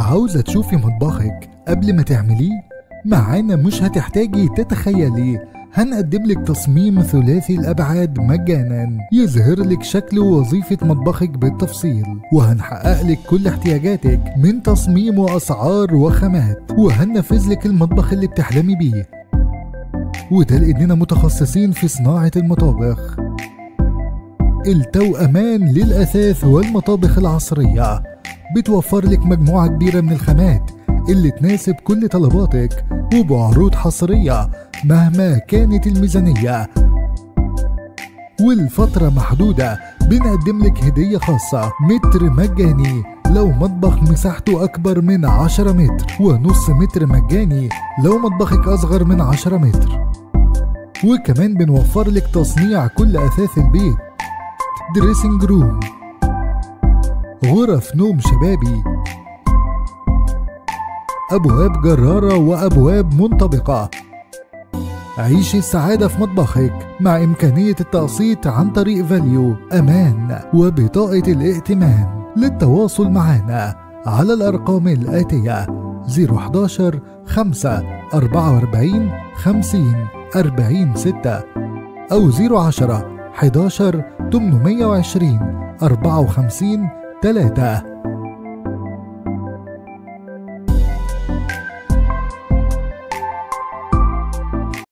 عاوزة تشوفي مطبخك قبل ما تعمليه؟ معانا مش هتحتاجي تتخيلي، هنقدم لك تصميم ثلاثي الأبعاد مجانا يظهر لك شكل ووظيفة مطبخك بالتفصيل، وهنحقق لك كل احتياجاتك من تصميم وأسعار وخامات، وهننفذ لك المطبخ اللي بتحلمي بيه، وده لأننا متخصصين في صناعة المطابخ. التوأمان للأثاث والمطابخ العصرية بتوفر لك مجموعة كبيرة من الخامات اللي تناسب كل طلباتك وبعروض حصرية مهما كانت الميزانية، والفترة محدودة. بنقدم لك هدية خاصة، متر مجاني لو مطبخ مساحته أكبر من 10 متر، ونص متر مجاني لو مطبخك أصغر من 10 متر. وكمان بنوفر لك تصنيع كل أثاث البيت، دريسنج روم، غرف نوم شبابي، أبواب جرارة وأبواب منطبقة. عيشي السعادة في مطبخك مع إمكانية التقسيط عن طريق فاليو أمان وبطاقة الائتمان. للتواصل معنا على الأرقام الآتية: 011 5 44 50 40 6 أو 010 11 820 54 3.